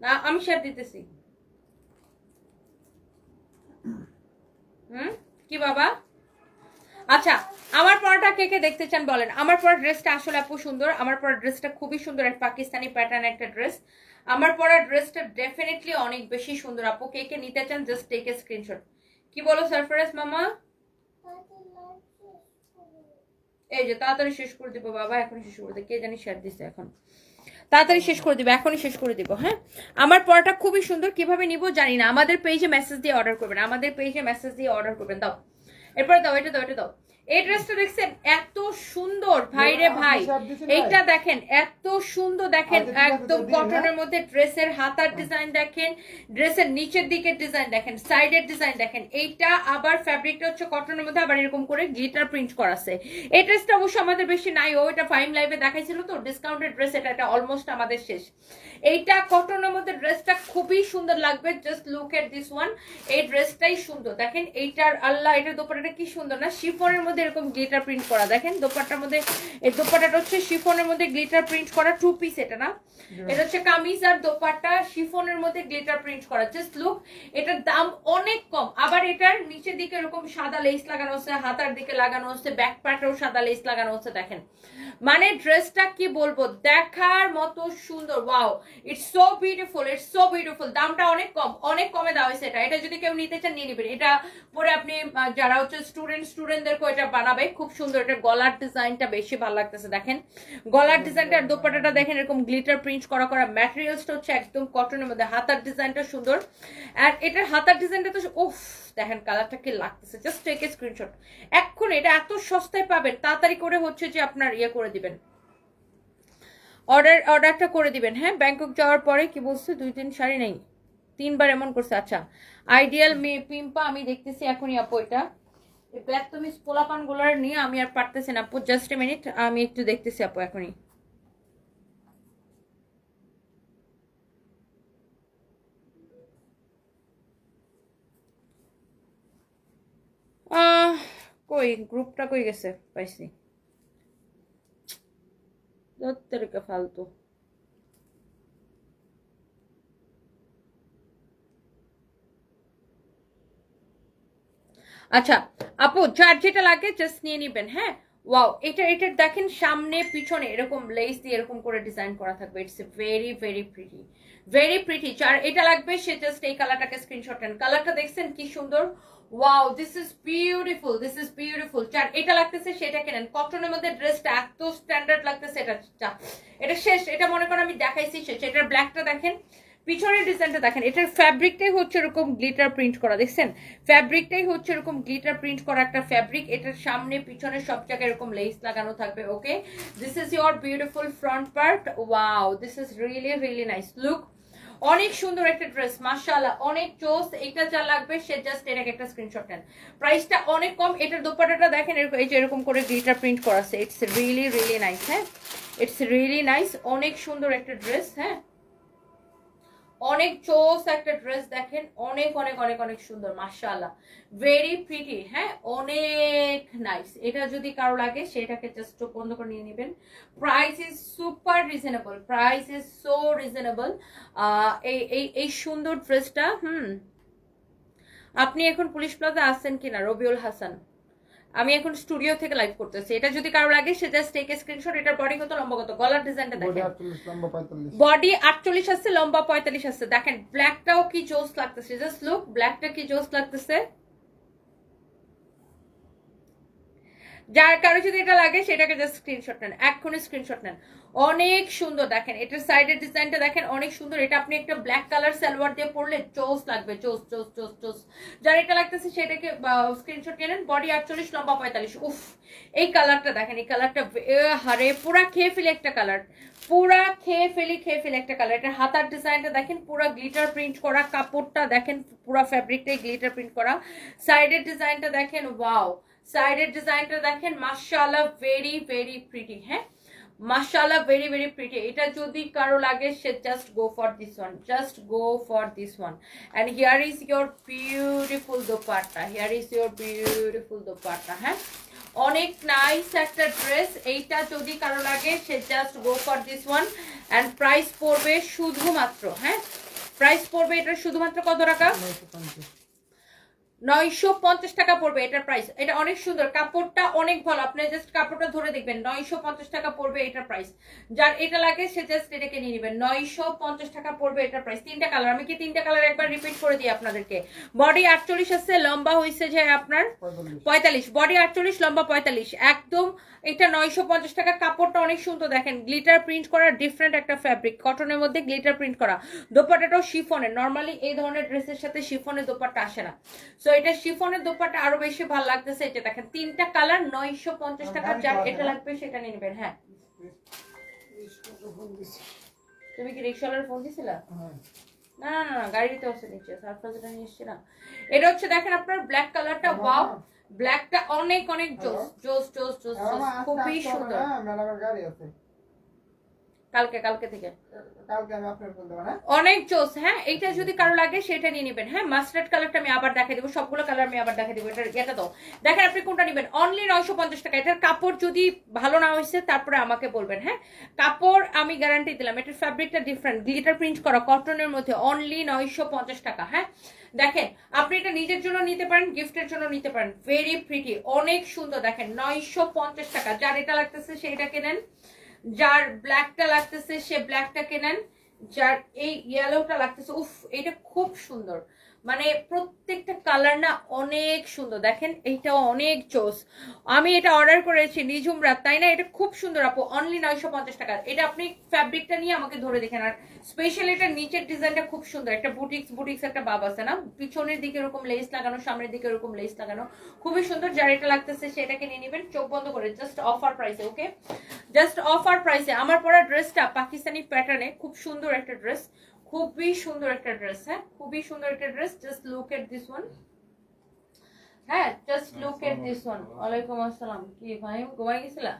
না আমি শেয়ার দিতেছি। কি বাবা? আচ্ছা আমার পরাটা কে কে দেখতে চান বলেন। আমার পরা ড্রেসটা আসলে আপু সুন্দর, আমার পরা ড্রেসটা খুবই সুন্দর, এক পাকিস্তানি প্যাটার্ন একটা ড্রেস। আমার পরা ড্রেসটা ডেফিনেটলি অনেক বেশি সুন্দর। আপু কে কে নিতে চান জাস্ট টেক এ স্ক্রিনশট। কি বলো সারপ্রাইজ মামা? এই যে তাড়াতাড়ি শেষ করে দিব বাবা, এখনই শেষ করে দিব। কে জানি শেয়ার দিছে, এখন তাড়াতাড়ি শেষ করে দিব, এখনই শেষ করে দিব। হ্যাঁ আমার পরাটা খুবই সুন্দর, কিভাবে নিব জানি না। আমাদের পেজে মেসেজ দিয়ে অর্ডার করবেন, আমাদের পেজে মেসেজ দিয়ে অর্ডার করবেন। দাও এরপরে দাও, এটা দাও, এটা দাও। এই ড্রেসটা দেখছেন এত সুন্দর ভাই রে ভাই, এইটা দেখেন এত সুন্দর। দেখেন একদম কটনের মধ্যে ড্রেসের হাতার ডিজাইন দেখেন, ড্রেসের নিচের দিকের ডিজাইন দেখেন, সাইডের ডিজাইন দেখেন। এইটা আবার ফ্যাব্রিকটা হচ্ছে কটনের মধ্যে, আবার এরকম করে গ্লিটার প্রিন্ট করা আছে। এই ড্রেসটা অবশ্য আমাদের বেশি নাই, ও এটা ফাইম লাইভে দেখাইছিল তো ডিসকাউন্টেড ড্রেস, এটা অলমোস্ট আমাদের শেষ। এইটা কটনের মধ্যে ড্রেসটা খুবই সুন্দর লাগবে, just look at this one. এই ড্রেসটাই সুন্দর দেখেন, এইটার আল্লাহ, এটার দোপাট্টাটা কি সুন্দর না, শিফনের মধ্যে এরকম গ্লিটার প্রিন্ট করা। দেখেন দোপাট্টার মধ্যে মধ্যে এই দোপাট্টাটা হচ্ছে শিফনের মধ্যে গ্লিটার প্রিন্ট করা, 2 পিস এটা না, এটা হচ্ছে কামিজ আর দোপাট্টা শিফনের মধ্যে গ্লিটার প্রিন্ট করা। জাস্ট লুক, এটার দাম অনেক কম। আবার এটার নিচের দিকে এরকম সাদা লেস লাগানো আছে, হাতার দিকে লাগানো আছে, ব্যাক পার্টেও সাদা লেস লাগানো আছে। দেখেন মানে ড্রেসটা কি বলবো, দেখার মতো সুন্দর। Wow, it's so beautiful, it's so beautiful. দামটা অনেক কম, অনেক কমে দেওয়া হয়েছে এটা। এটা যদি কেউ নিতে চান নিয়ে নেবেন। এটা পরে আপনি যারা হচ্ছে স্টুডেন্টদেরকে এটা বানাবে, খুব সুন্দর। এটা গলার ডিজাইনটা বেশি ভালো লাগতেছে। দেখেন গলার ডিজাইনটা আর দোপাট্টাটা দেখেন এরকম গ্লিটার প্রিন্ট করা করা। ম্যাটেরিয়ালসটা হচ্ছে একদম কটনের মধ্যে। হাতার ডিজাইনটা সুন্দর, আর এটার হাতার ডিজাইনটা তো উফ, দেখেন কালারটা কি লাগতেছে। জাস্ট টেক এ স্ক্রিনশট এখন। এটা এত সস্তায় পাবেন, তাড়াতাড়ি করে হচ্ছে যে আপনার ইয়ে করে দিবেন, অর্ডারটা করে দিবেন। হ্যাঁ, ব্যাংকক যাওয়ার পরে কি বলছে 2-3 শাড়ি নেই, 3 বার এমন করছে। আচ্ছা, আইডিয়াল পিম্পা আমি দেখতেছি এখনই আপু। এটা ব্ল্যাক তুমি পোলাপান গুলার নিয়ে আমি আর পারতেছি না আপু। জাস্ট এ মিনিট, আমি একটু দেখতেছি আপু এখনই। কই গ্রুপটা কই গেছে, পাইছি। ফালতু। আচ্ছা আপু, যার যেটা লাগে জাস্ট নিয়ে নিবেন। হ্যাঁ, ওয়াও, এটার দেখেন সামনে পিছনে এরকম লেস দিয়ে এরকম করে ডিজাইন করা থাকবে। It's very very pretty, very pretty. যার এটা লাগবে সে জাস্ট এই কালারটাকে স্ক্রিনশট নেন। কালারটা দেখছেন কি সুন্দর। Wow, this is beautiful, this is beautiful. যার এটা লাগতেছে সেটা কেনেন। কটনের মধ্যে ড্রেসটা এত স্ট্যান্ডার্ড লাগতেছে। এটা শেষ, এটা মনে করেন আমি দেখাইছি শেষ। এটার ব্ল্যাকটা দেখেন, পিছনের ডিজাইনটা দেখেন। এটার ফ্যাব্রিকটাই হচ্ছে এরকম গ্লিটার প্রিন্ট করা, দেখছেন ফ্যাব্রিকটাই হচ্ছে এরকম গ্লিটার প্রিন্ট করা একটা ফ্যাব্রিক। এটার সামনে পিছনে সব জায়গায় এরকম লেস লাগানো থাকবে। Okay, this is your beautiful front part. Wow, this is really really nice look. অনেক সুন্দর একটা ড্রেস, মাশাআল্লাহ, অনেক জোস। এটা যা লাগবে সে জাস্ট এটাকে একটা স্ক্রিনশট নেন। প্রাইসটা অনেক কম। এটার দোপাট্টাটা দেখেন এই যে এরকম করে গ্লিটার প্রিন্ট করা আছে। It's really really nice. হ্যাঁ, ইটস রিয়েলি নাইস, অনেক সুন্দর একটা ড্রেস। হ্যাঁ, অনেক চোস একটা ড্রেস। দেখেন অনেক অনেক অনেক অনেক সুন্দর, মাশাআল্লাহ, ভেরি প্রিটি। হ্যাঁ, অনেক নাইস। এটা যদি কারো লাগে সেটাকে জাস্ট বন্ধ করে নিয়ে নেবেন। Price is super reasonable, price is so reasonable. এই সুন্দর ড্রেসটা। আপনি এখন পুলিশ প্লাজা আসছেন কিনা? রবিউল হাসান, আমি এখন স্টুডিও থেকে লাইভ করতেছি। এটা যদি কারো লাগে সে জাস্ট টেক এ স্ক্রিনশট। এটার বডি কত, লম্বা কত, গলার ডিজাইনটা দেখেন। বডি 48 আছে, লম্বা 45 আছে। দেখেন ব্ল্যাকটাও কি জোস লাগতেছে। জাস্ট লুক, ব্ল্যাকটা কি জোস লাগতেছে। যার কারো যদি এটা লাগে সেটাকে জাস্ট স্ক্রিনশট নেন, এক্ষুনি স্ক্রিনশট নেন। অনেক সুন্দর। দেখেন এটার সাইডের ডিজাইনটা দেখেন, অনেক সুন্দর। এটা আপনি একটা ব্ল্যাক কালার সালোয়ার দিয়ে পরলে চোস লাগবে, চোস চোস চোস চোস। যার এটা লাগতেছে সেটাকে স্ক্রিনশট নেন। বডি 48, লম্বা 45। উফ, এই কালারটা দেখেন, এই কালারটা হারে পুরা খেয়ে ফেলে একটা কালার, পুরা খেয়ে ফেলি একটা কালার। এটা হাতার ডিজাইনটা দেখেন, পুরা গ্লিটার প্রিন্ট করা। কাপড়টা দেখেন, পুরা ফ্যাব্রিকটাই গ্লিটার প্রিন্ট করা। সাইডের ডিজাইনটা দেখেন, ওয়াও, সাইডের ডিজাইনটা দেখেন, মাশাআল্লাহ, ভেরি ভেরি প্রিটি। হ্যাঁ, মাশাআল্লাহ, ভেরি ভেরি প্রিটি। এটা যদি কারো লাগে সে just go for this one, just go for this one. And here is your beautiful dupatta, here is your beautiful dupatta. হ্যাঁ, অনেক নাইস একটা ড্রেস। এইটা যদি কারো লাগে সে just go for this one. And price পড়বে শুধুমাত্র, হ্যাঁ প্রাইস পড়বে এটা শুধুমাত্র কত টাকা? 950 টাকা পড়বে এটার প্রাইস। এটা অনেক সুন্দর, কাপড়টা অনেক ভালো। আপনি জাস্ট কাপড়টা ধরে দেখবেন। 950 টাকা পড়বে এটার প্রাইস। যার এটা লাগে সে জাস্ট এটাকে নিয়ে নেবেন। 950 টাকা পড়বে এটার প্রাইস। 3টা কালার, আমি কি 3টা কালার একবার রিপিট করে দিই আপনাদেরকে। বডি 48 আছে, লম্বা হয়েছে যে আপনার 45। বডি 48, লম্বা 45। একদম এটা 950 টাকা। কাপড়টা অনেক সুন্দর, দেখেন গ্লিটার প্রিন্ট করা, ডিফারেন্ট একটা ফ্যাব্রিক, কটনের মধ্যে গ্লিটার প্রিন্ট করা। দোপাট্টাটাও শিফনের। নরমালি এই ধরনের ড্রেসের সাথে শিফনের দোপাট্টা আসে না, সো এটা শিফনের দোপাট্টা আরো বেশি ভালো লাগতেছে। এটা দেখেন 3টা কালার, 950 টাকা। যার এটা লাগবে সেটা নিয়ে নেবেন। হ্যাঁ, তুমি কি রিক্সাওয়ালার ফোন দিছিলা? না না না, গাড়িতে আছে নিচে, সারপ্রাইজটা নিয়ে এসেছি না। এটা হচ্ছে দেখেন আপনার ব্ল্যাক কালারটা, ওয়াও, ব্ল্যাকটা অনেক অনেক জোস জোস জোস জোস, খুবই সুন্দর। কালকে থেকে কালকে আমি আপনার ফোন দেবো, হ্যাঁ অনেক জোস। হ্যাঁ এইটা যদি কারো লাগে সেটা নিয়ে নেবেন। হ্যাঁ মাস্টার্ড কালারটা আমি আবার দেখাই দেবো, সবগুলো কালার আমি আবার দেখাই দেবো। এটা তো দেখেন আপনি কোনটা নেবেন, অনলি 950 টাকা। এটার কাপড় যদি ভালো না হয়েছে তারপরে আমাকে বলবেন। হ্যাঁ কাপড় আমি গ্যারান্টি দিলাম, এটার ফ্যাব্রিকটা ডিফারেন্ট, গ্লিটার প্রিন্ট করা কটনের মধ্যে, অনলি 950 টাকা। হ্যাঁ দেখেন আপনি এটা নিজের জন্য নিতে পারেন, গিফটের জন্য নিতে পারেন, ভেরি প্রিটি, অনেক সুন্দর। দেখেন 950 টাকা। যার এটা লাগতেছে সেইটা কেনেন, যার ব্ল্যাকটা লাগতেছে সে ব্ল্যাকটা কেনেন, যার এই ইয়েলোটা লাগতেছে, উফ এটা খুব সুন্দর, মানে প্রত্যেকটা কালার না অনেক সুন্দর। দেখেন এইটাও অনেক জোস। আমি এটা অর্ডার করেছি নিঝুম রাত, তাই না? এটা খুব সুন্দর আপু, অনলি 950 টাকা। এটা আপনি ফ্যাব্রিকটা নিয়ে আমাকে ধরে দেখেন। আর স্পেশালি এটা নিচের ডিজাইনটা খুব সুন্দর, একটা বুটিক্স একটা ভাব আছে না, পিছনের দিকে এরকম লেস লাগানো, সামনের দিকে এরকম লেস লাগানো, খুবই সুন্দর। যার এটা লাগতেছে সেটাকে নিয়ে নেবেন চোখ বন্ধ করে, জাস্ট অফার প্রাইসে। ওকে জাস্ট অফার প্রাইসে। আমার পরা ড্রেসটা পাকিস্তানি প্যাটার্নে, খুব সুন্দর একটা ড্রেস, খুবই সুন্দর একটা ড্রেস। হ্যাঁ খুবই সুন্দর একটা dress, just look at this one. হ্যাঁ just look at this one. ওয়ালাইকুম আসসালাম। কি ভাই ঘুমাই গেছিলা?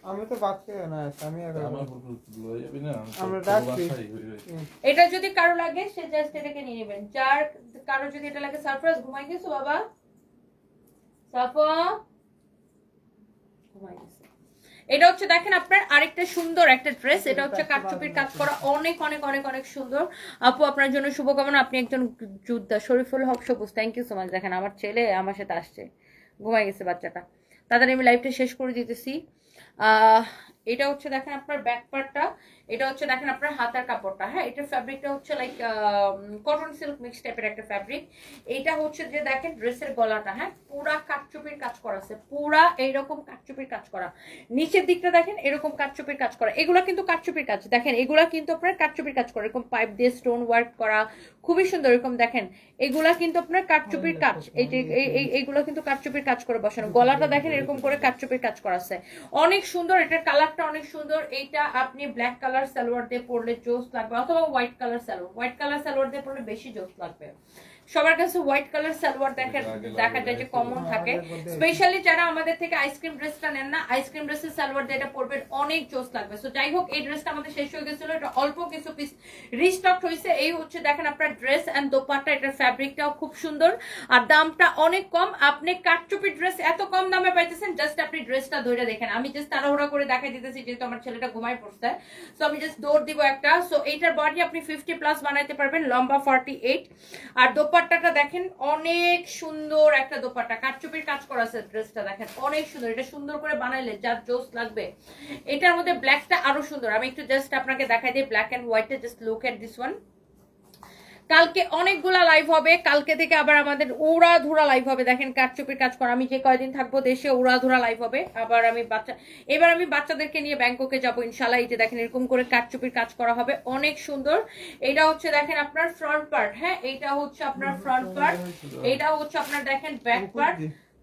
আমি তো বাচ্চা না, আমি আমরা ডাকছি। এটা যদি কারো লাগে সে জাস্ট এটাকে নিয়ে নেবেন। যার কারো যদি এটা লাগে, সারপ্রাইজ ঘুমাই গেছো বাবা? সাফা ঘুমাই গেছে। এটা হচ্ছে দেখেন আপনার আরেকটা সুন্দর একটা ড্রেস, এটা হচ্ছে কাটচুপির কাজ করা, অনেক অনেক অনেক অনেক সুন্দর। আপু আপনার জন্য শুভকামনা, আপনি একজন যোদ্ধা। শরীফুল হক সবুজ, থ্যাংক ইউ সো মাচ। দেখেন আমার ছেলে আমার সাথে আসছে, ঘুমাই গেছে বাচ্চাটা, তাদের আমি লাইভটা শেষ করে দিতেছি। এটা হচ্ছে দেখেন আপনার ব্যাক পার্টটা, এটা হচ্ছে দেখেন আপনার হাতার কাপড়টা। হ্যাঁ এটার ফ্যাব্রিকটা হচ্ছে লাইক কটন সিল্ক মিক্স টাইপের একটা ফ্যাব্রিক। এটা হচ্ছে যে দেখেন ড্রেসের গলাটা, হ্যাঁ পুরা কাটচুপির কাজ করা আছে, পুরা এইরকম কাটচুপির কাজ করা। নিচের দিকটা দেখেন এরকম কাটচুপির কাজ করা, এগুলা কিন্তু কাটচুপির কাজ। দেখেন এগুলা কিন্তু আপনার কাটচুপির কাজ করা, এরকম পাইপ দিয়ে স্টোন ওয়ার্ক করা, খুবই সুন্দর। এরকম দেখেন এগুলা কিন্তু আপনার কাটচুপির কাজ, এইগুলা কিন্তু কাটচুপির কাজ করে বসানো। গলাটা দেখেন এরকম করে কাটচুপির কাজ করা আছে, অনেক সুন্দর। এটার কালারটা অনেক সুন্দর। এইটা আপনি ব্ল্যাক কালার সালোয়ার দিয়ে পরলে জোস লাগবে, অথবা হোয়াইট কালার সালোয়ার দিয়ে পরলে বেশি জোস লাগবে। সবার কাছে হোয়াইট কালার সালোয়ার দেখা যায় যে কমন থাকে, স্পেশালি যারা আমাদের থেকে আইসক্রিম ড্রেসটা নেন না, আইসক্রিম ড্রেসের সালোয়ার দিয়ে এটা পরবেন, অনেক জোস লাগবে। সো যাই হোক এই ড্রেসটা আমাদের শেষ হয়ে গেছিল, এটা অল্প কিছু পিস রিস্টক হয়েছে। এই হচ্ছে দেখেন আপনার ড্রেস এন্ড দোপাট্টা, এটার ফ্যাব্রিকটাও খুব সুন্দর আর দামটা অনেক কম। আপনি কাটচুপি ড্রেস এত কম দামে পাইতেছেন, জাস্ট আপনি ড্রেসটা ধরে দেখেন। আমি জাস্ট তাড়াহুড়া করে দেখাই দিতেছি যেহেতু আমার ছেলেটা ঘুমায় পড়ছে, সো আমি জাস্ট দৌড় দিব একটা। সো এইটার বডি আপনি 50+ বানাইতে পারবেন, লম্বা 48। আর দোপাট্টাটা দেখেন অনেক সুন্দর একটা দোপাট্টা, কাটচুপির কাজ করা আছে। ড্রেসটা দেখেন অনেক সুন্দর, এটা সুন্দর করে বানাইলে যার জোস লাগবে। এটার মধ্যে ব্ল্যাকটা আরো সুন্দর, আমি একটু জাস্ট আপনাকে দেখাই দিই ব্ল্যাক এন্ড হোয়াইটে, just look at this one. কালকে অনেকগুলা লাইভ হবে, কালকে থেকে আবার আমাদের উড়াধুরা লাইভ হবে। দেখেন কাটচুপির কাজ করা, আমি যে কয়দিন থাকবো দেশে উড়াধুরা লাইভ হবে। আবার এবার আমি বাচ্চাদেরকে নিয়ে ব্যাংককে যাবো ইনশাল্লাহ। এই যে দেখেন এরকম করে কাটচুপির কাজ করা হবে, অনেক সুন্দর। এটা হচ্ছে দেখেন আপনার ফ্রন্ট পার্ট, হ্যাঁ এইটা হচ্ছে আপনার ফ্রন্ট পার্ট, এটা হচ্ছে আপনার দেখেন ব্যাক পার্ট,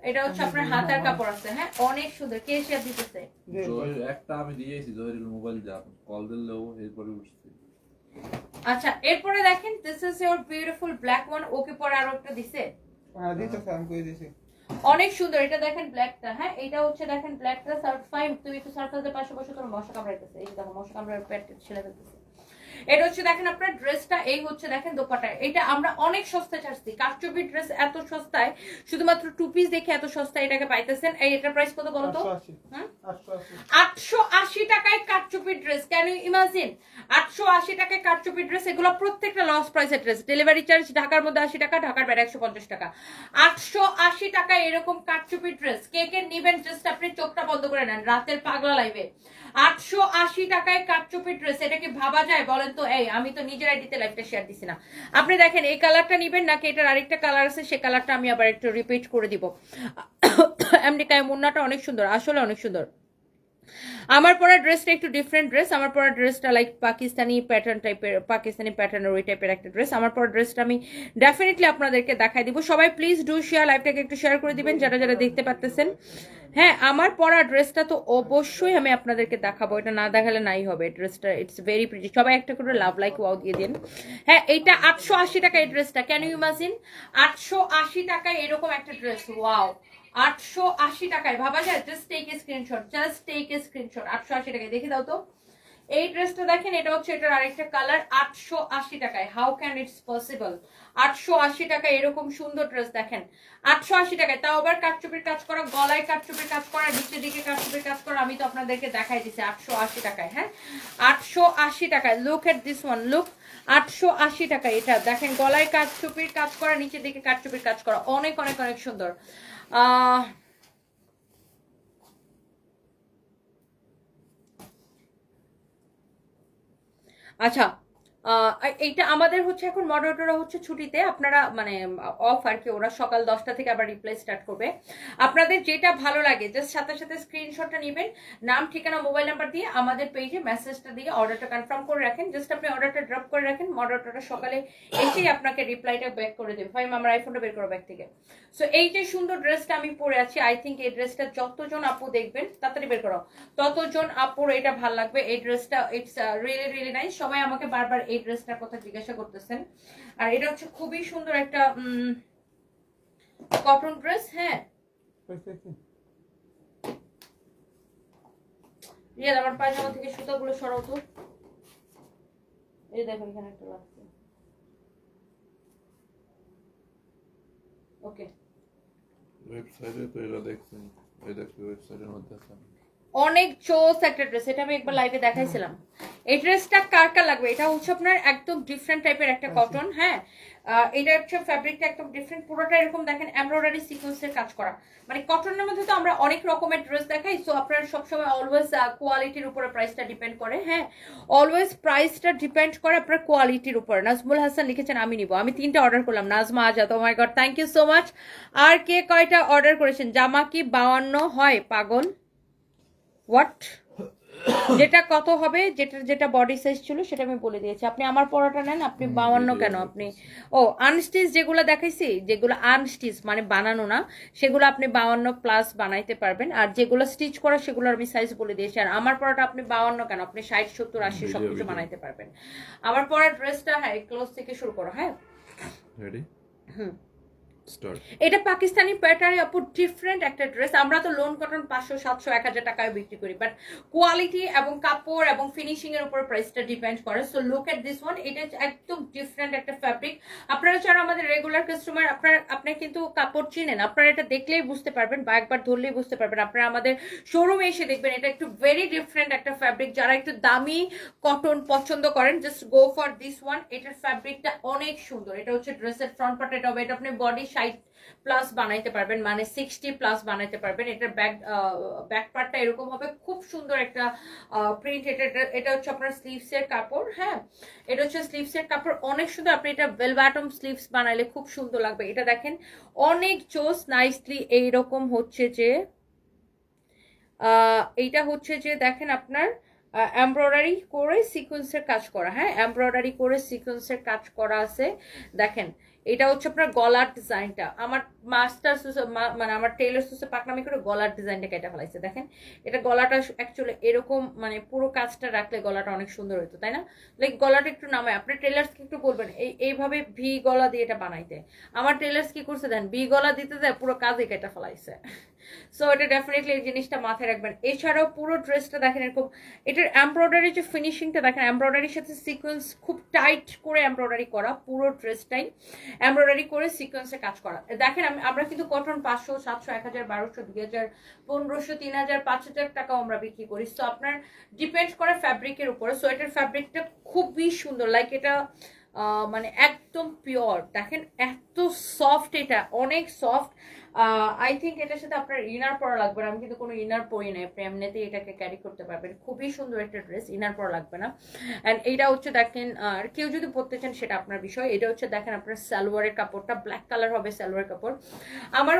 এটা হচ্ছে আপনার হাতার কাপড় আছে। হ্যাঁ অনেক সুন্দর। কে শেয়ার দিতেছে? একটা আমি দিয়েছি জহিরুল মোবাইল যা কল দিলেও এরপরে উঠছে। আচ্ছা এরপরে দেখেন this is your beautiful black one. Okay পরে আরো একটা দিছে, হ্যাঁ দিতেছে, আমি কই দিছি, অনেক সুন্দর। এটা দেখেন ব্ল্যাকটা, হ্যাঁ এটা হচ্ছে দেখেন ব্ল্যাকটা। সার্ফাইম তুমি একটু সার্ফাসের পাশে বসে, তোর মশা কামড়াইতেছে, এই দেখো মশা কামড়ার পেট ছেড়ে দিতেছে। এটা হচ্ছে দেখেন আপনার ড্রেসটা, এই হচ্ছে দেখেন দোপাট্টা। এটা আমরা অনেক সস্তায় ছাড়ছি, কাটচুপি ড্রেস এত সস্তায়, শুধুমাত্র 2 পিস দেখে এত সস্তায় এটাকে পাইতেছেন। এই এটার প্রাইস কত বলো তো? 880 টাকায় কাটচুপি ড্রেস। Can you imagine? 880 টাকায় কাটচুপি ড্রেস। এগুলো প্রত্যেকটা লস প্রাইসের ড্রেস। ডেলিভারি চার্জ ঢাকার মধ্যে 80 টাকা, ঢাকার বাইরে 150 টাকা। 880 টাকায় এরকম কাটচুপি ড্রেস কে কে নিবেন? জাস্ট আপনি চোখটা বন্ধ করে নেন রাতের পাগলা লাইভে। 880 টাকায় কাটচুপি ড্রেস, এটা কি ভাবা যায় বলেন তো? এই আমি তো নিজের আইডিতে লাইভটা শেয়ার দিছি না। আপনি দেখেন এই কালারটা নিবেন নাকি এটার আরেকটা কালার আছে, সে কালারটা আমি আবার একটু রিপিট করে দিব। আমেরিকায় মুন্নাটা অনেক সুন্দর, আসলে অনেক সুন্দর। আমার পরা ড্রেসটা একটু ডিফারেন্ট ড্রেস। আমার পরা ড্রেসটা লাইক পাকিস্তানি প্যাটার্ন টাইপের, পাকিস্তানি প্যাটার্নের ওই টাইপের একটা ড্রেস। আমার পরা ড্রেসটা আমি ডেফিনেটলি আপনাদেরকে দেখাই দিব। সবাই প্লিজ ডু শেয়ার, লাইভটাকে একটু শেয়ার করে দিবেন যারা যারা দেখতে পারতেছেন। হ্যাঁ আমার পরা ড্রেসটা তো অবশ্যই আমি আপনাদেরকে দেখাবো, এটা না দেখালে নাই হবে। ড্রেসটা ইটস ভেরি প্রিটি। সবাই একটা করে লাভ লাইক ওয়াও দিয়ে দিন। হ্যাঁ এইটা 880 টাকা এই ড্রেসটা। Can you imagine? 880 টাকায় এরকম একটা ড্রেস, ওয়াও 880 টাকায় ভাবা যায়? Just take a screenshot, just take a screenshot. 880 টাকায় দেখে দাও তো এই ড্রেসটা দেখেন, এটা হচ্ছে এটার আরেকটা কালার। 880 টাকায়, হাউ ক্যান ইটস পসিবল? 880 টাকায় এরকম সুন্দর ড্রেস দেখেন, 880 টাকায়, তাও আবার কাটচুপির কাজ করা, গলায় কাটচুপির কাজ করা, নিচের দিকে কাটচুপির কাজ করা। আমি তো আপনাদেরকে দেখাই দিছি 880 টাকায়। হ্যাঁ 880 টাকায়, look at this one, look 880 টাকায়। এটা দেখেন গলায় কাটচুপির কাজ করা, নিচের দিকে কাটচুপির কাজ করা, অনেক অনেক অনেক সুন্দর। আচ্ছা এইটা আমাদের হচ্ছে এখন মডারেটররা হচ্ছে ছুটিতে, আপনারা মানে অফ আর কি, ওরা সকাল 10টা থেকে আবার রিপ্লাই স্টার্ট করবে। আপনাদের যেটা ভালো লাগে জাস্ট সাথে সাথে স্ক্রিনশটটা নেবেন, নাম ঠিকানা মোবাইল নাম্বার দিয়ে আমাদের পেজে মেসেজটা দিয়ে অর্ডারটা কনফার্ম করে রাখেন। জাস্ট আপনি অর্ডারটা ড্রপ করে রাখেন, মডারেটররা সকালে এসেই আপনাকে রিপ্লাইটা ব্যাক করে দেবে। ফাইম আমার আইফোনটা বের করো ব্যাগ থেকে। সো এই যে সুন্দর ড্রেসটা আমি পরে আছি, আই থিঙ্ক এই ড্রেসটা যতজন আপু দেখবেন, তাড়াতাড়ি বের করো, ততজন আপুর এটা ভালো লাগবে। এই ড্রেসটা ইটস রিয়েলি রিয়েলি নাইস। সবাই আমাকে বারবার এই ড্রেসটার কথা জিজ্ঞাসা করতেছেন। আর এটা হচ্ছে খুবই সুন্দর একটা কটন ড্রেস। হ্যাঁ রিয়াদ, আমার পায়জামা থেকে সুতাগুলো সরাও তো। এই দেখো এখানে একটা লাগছে। ওকে, ওয়েবসাইটে তো এরা দেখছেন, ওই দেখছি ওয়েবসাইটের মধ্যে আছে। অনেক চোস একটা ড্রেস, এটা আমি একবার লাইভে দেখাইছিলাম। এই ড্রেসটা কার কার লাগবে? এটা হচ্ছে আপনার একদম ডিফারেন্ট টাইপের একটা কটন। হ্যাঁ এটা হচ্ছে ফ্যাব্রিকটা একদম ডিফারেন্ট, পুরোটা এরকম দেখেন এমব্রয়ডারি সিকোয়েন্সের কাজ করা। মানে কটনের মধ্যে তো আমরা অনেক রকমের ড্রেস দেখাই, সো আপনারা সবসময় অলওয়েজ কোয়ালিটির উপরে প্রাইসটা ডিপেন্ড করে। হ্যাঁ অলওয়েজ প্রাইসটা ডিপেন্ড করে আপনার কোয়ালিটির উপরে। নাজমুল হাসান লিখেছেন আমি নিব, আমি 3টা অর্ডার করলাম। Najma Azad, oh my god, thank you so much. আর কে কয়টা অর্ডার করেছেন? জামা কি 52 হয় পাগল? হোয়াট? যেটা কত হবে, যেটা বডি সাইজ ছিল সেটা আমি বলে দিয়েছি। আপনি আমার পড়াটা নেন, আপনি 52 কেন? আপনি ও আনস্টিচ যেগুলো দেখাইছি, যেগুলো আনস্টিচ মানে বানানো না, সেগুলো আপনি 52 প্লাস বানাইতে পারবেন। আর যেগুলো স্টিচ করা সেগুলোর আমি সাইজ বলে দিয়েছি। আর আমার পড়াটা আপনি 52 কেন, আপনি 60, 70, 80 সবকিছু বানাইতে পারবেন। আমার পড়ার ড্রেসটা হ্যাঁ ক্লোজ থেকে শুরু করো। হ্যাঁ রেডি? এটা পাকিস্তানি প্যাটার্নে আপু ডিফারেন্ট একটা ড্রেস। আমরা তো লোন কটন 500, 700, 1000 টাকায় বিক্রি করি, বাট কোয়ালিটি এবং কাপড় এবং ফিনিশিং এর উপর প্রাইসটা ডিপেন্ড করে। So look at this one, এটা একদম ডিফারেন্ট একটা ফ্যাব্রিক। আপনারা যারা আমাদের রেগুলার কাস্টমার, আপনি কিন্তু কাপড় চিনেন, আপনারা এটা দেখলেই বুঝতে পারবেন বা একবার ধরলেই বুঝতে পারবেন। আপনারা আমাদের শোরুমে এসে দেখবেন, এটা একটু ভেরি ডিফারেন্ট একটা ফ্যাব্রিক। যারা একটু দামি কটন পছন্দ করেন, just go for this one. এটার ফ্যাব্রিকটা অনেক সুন্দর। এটা হচ্ছে ড্রেসের ফ্রন্ট পার্ট, এটা হবে, এটা আপনি বডি 60 প্লাস বানাইতে পারবেন, মানে 60 প্লাস বানাইতে পারবেন। এটার ব্যাক পার্টটা এরকম হবে, খুব সুন্দর একটা প্রিন্ট। এটা হচ্ছে আপনার স্লিভস এর কাপড়। হ্যাঁ এটা হচ্ছে স্লিভস এর কাপড়, অনেক সুন্দর। আপনি এটা বেলবাটম স্লিভস বানাইলে খুব সুন্দর লাগবে। এটা দেখেন অনেক চোস নাইসলি এইরকম হচ্ছে যে এইটা হচ্ছে যে দেখেন আপনার এমব্রয়ডারি করে সিকোয়েন্সের কাজ করা। হ্যাঁ এমব্রয়ডারি করে সিকোয়েন্সের কাজ করা আছে। দেখেন এটা হচ্ছে আপনার গলার ডিজাইনটা। আমার মাস্টার মানে আমার টেইলর সুসে পাকনামি করে গলার ডিজাইনটা কেটে ফেলাইছে। দেখেন এটা গলাটা অ্যাকচুয়ালি এরকম, মানে পুরো কাজটা রাখলে গলাটা অনেক সুন্দর হতো, তাই না? লাইক গলাটা একটু নামায় আপনার টেলার্সকে একটু বলবেন এইভাবে ভি গলা দিয়ে এটা বানাইতে। আমার টেলার্স কি করছে দেন, ভি গলা দিতে দেয় পুরো কাজে কেটে ফেলাইছে। সো এটা ডেফিনেটলি এই জিনিসটা মাথায় রাখবেন। এছাড়াও পুরো ড্রেসটা দেখেন এরকম, এটার এমব্রয়ডারি যে ফিনিশিংটা দেখেন, এমব্রয়ডারির সাথে সিকোয়েন্স খুব টাইট করে এমব্রয়ডারি করা, পুরো ড্রেসটাই এমব্রয়ডারি করে সিকোয়েন্সে কাজ করা। দেখেন আমরা কিন্তু কটন 500, 700, 1000, 1200, 2000, 1500, 3000, 5000 টাকাও আমরা বিক্রি করি। সো আপনার ডিপেন্ড করে ফ্যাব্রিকের উপরে। সো এটার ফ্যাব্রিকটা খুবই সুন্দর, লাইক এটা মানে একদম পিওর। দেখেন এত সফট, এটা অনেক সফট। আই থিঙ্ক এটার সাথে আপনার ইনার পরা লাগবে না। আমি কিন্তু কোনো ইনার পরি নাই, আপনি এমনিতেই এটাকে ক্যারি করতে পারবেন। খুবই সুন্দর একটা ড্রেস, ইনার পরা লাগবে না। অ্যান্ড এইটা হচ্ছে দেখেন, আর কেউ যদি পরতে চান সেটা আপনার বিষয়। এটা হচ্ছে দেখেন আপনার সালোয়ারের কাপড়টা ব্ল্যাক কালার হবে, সালোয়ার কাপড়। আমার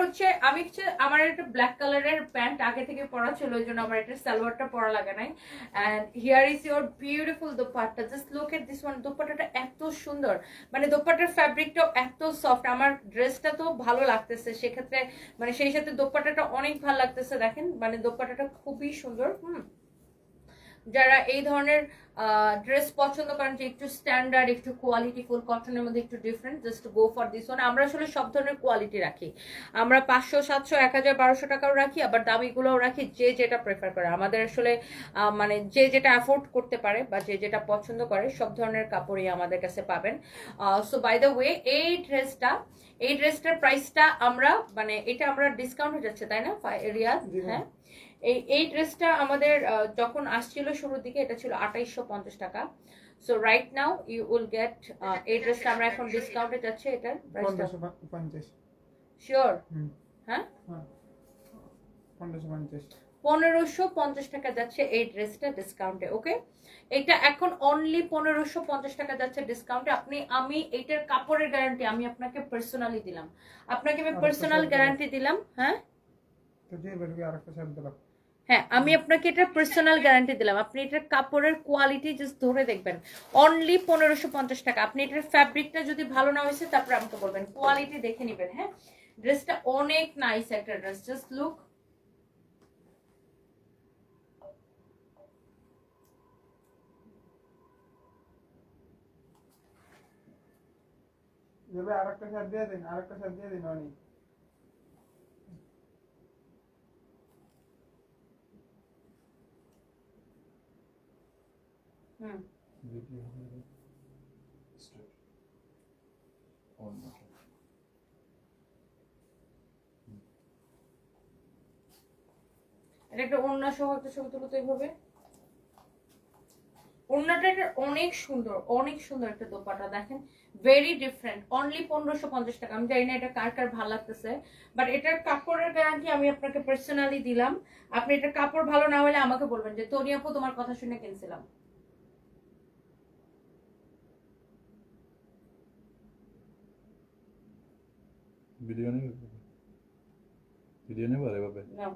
একটা ব্ল্যাক কালারের প্যান্ট আগে থেকে পরা ছিল, ওই জন্য আমার এটা সালোয়ারটা পরা লাগে নাই। And here is your beautiful dupatta. Just look at this one. দোপাট্টাটা এত সুন্দর, মানে দোপাট্টার ফ্যাব্রিকটাও এত সফট। আমার ড্রেসটা তো ভালো লাগতেছে, সেক্ষেত্রে মানে সেই সাথে দোপাট্টাটা অনেক ভালো লাগতেছে। দেখেন মানে দোপাট্টাটা খুবই সুন্দর। যারা এই ধরনের ড্রেস পছন্দ করেন যে একটু স্ট্যান্ডার্ড, একটু কোয়ালিটি ফুল, কটনের মধ্যে একটু different, just go for this one. আমরা আসলে সব ধরনের কোয়ালিটি রাখি, আমরা 500, 700, 1000, 1200 টাকাও রাখি, আবার দামিগুলোও রাখি, যে যেটা প্রেফার করে। আমাদের আসলে মানে যে যেটা অ্যাফোর্ড করতে পারে বা যে যেটা পছন্দ করে সব ধরনের কাপড়ই আমাদের কাছে পাবেন। সো বাই দ্য ওয়ে, এই ড্রেসটার প্রাইসটা আমরা মানে এটা আমরা ডিসকাউন্টে যাচ্ছে, তাই না রিয়াদ? হ্যাঁ, এই ড্রেসটা আমাদের যখন আসছিল শুরুর দিকে এটা ছিল 2850 টাকা। So right now you will get, এই ড্রেসটা আমরা এখন ডিসকাউন্টে যাচ্ছে, এটার প্রাইসটা 1550। শিওর? হ্যাঁ, 1550 টাকা যাচ্ছে এই ড্রেসটা ডিসকাউন্টে। ওকে, এটা এখন অনলি 1550 টাকা যাচ্ছে ডিসকাউন্টে। আমি এইটার কাপড়ের গ্যারান্টি আমি আপনাকে পার্সোনালি দিলাম, আপনাকে আমি পার্সোনাল গ্যারান্টি দিলাম। হ্যাঁ হ্যাঁ, আমি আপনাকে এটা পার্সোনাল গ্যারান্টি দিলাম। আপনি এটার কাপড়ের কোয়ালিটি জাস্ট ধরে দেখবেন, অনলি 1550 টাকা। আপনি এটার ফ্যাব্রিকটা যদি ভালো না হয়েছে তারপরে আমাকে বলবেন, কোয়ালিটি দেখে নেবেন। হ্যাঁ, ড্রেসটা অনেক নাইস একটা ড্রেস, জাস্ট লুক। আরেকটা শার্ট দিয়ে দিন, আরেকটা শার্ট দিয়ে দিন অনেক। এটা একটা ওড়না সহ একটা ছবি তুলো তো এইভাবে। ওড়নাটা অনেক সুন্দর একটা দোপাট্টা, দেখেন ভেরি ডিফারেন্ট, অনলি 1550 টাকা। আমি জানি না এটা কার কার ভালো লাগতেছে, বাট এটার কাপড়ের গ্যারান্টি আমি আপনাকে পার্সোনালি দিলাম। আপনি এটার কাপড় ভালো না হলে আমাকে বলবেন যে তনি আপু তোমার কথা শুনে কিনছিলাম। ভিডিও নেব আরে বাবা না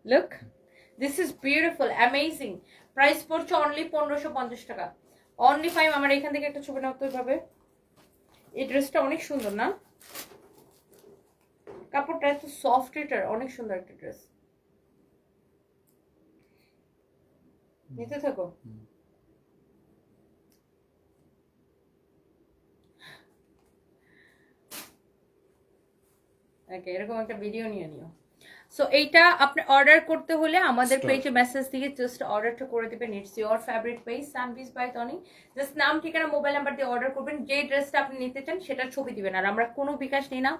Look, this is beautiful, amazing. Price পড়ছে only 1550 টাকা, only 5। আমার এখান থেকে একটা ছবি নাও তো এইভাবে। এই ড্রেসটা অনেক সুন্দর না? কাপড়টা এত সফট, এটার অনেক সুন্দর একটা ড্রেস। নিতে থাকো। ওকে, এরকম একটা ভিডিও নিয়ে নিও। সো এইটা আপনি অর্ডার করতে হলে আমাদের পেজে মেসেজ দিয়ে জাস্ট অর্ডারটা করে দিবেন। ইটস ইওর ফেভারিট পেজ সানবিজ বাই তনি। জাস্ট নাম, ঠিকানা, মোবাইল নাম্বার দিয়ে অর্ডার করবেন। যে ড্রেসটা আপনি নিতে চান সেটার ছবি দিবেন। আর আমরা কোনো বিকাশ নিই না,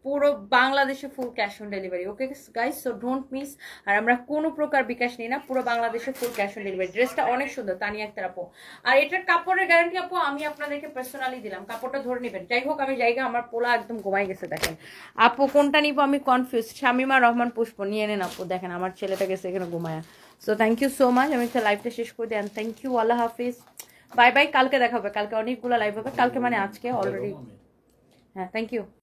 পুরো বাংলাদেশে full cash on delivery. Okay guys, so don't miss. আর আমরা কোনো প্রকার বিকাশ নিই না, পুরো বাংলাদেশে ফুল ক্যাশ অন ডেলিভারি। ড্রেসটা অনেক সুন্দর, তানিয়া আক্তার আপু। আর এটার কাপড়ের গ্যারান্টি আপু আমি আপনাদেরকে পার্সোনালি দিলাম, কাপড়টা ধরে নেবেন। যাই হোক, আমি জায়গা আমার পোলা একদম ঘুমাই গেছে, দেখেন আপু কোনটা নিব আমি কনফিউজ। শামিমা রহমান পুষ্প নিয়ে নেন আপু, দেখেন আমার ছেলেটা গেছে এখানে ঘুমায়া। So thank you so much, আমি একটা লাইভটা শেষ করে দেন। থ্যাংক ইউ, আল্লাহ হাফিজ, বাই বাই। কালকে দেখা হবে, কালকে অনেকগুলো লাইভ হবে, কালকে মানে আজকে অলরেডি। হ্যাঁ, থ্যাংক ইউ।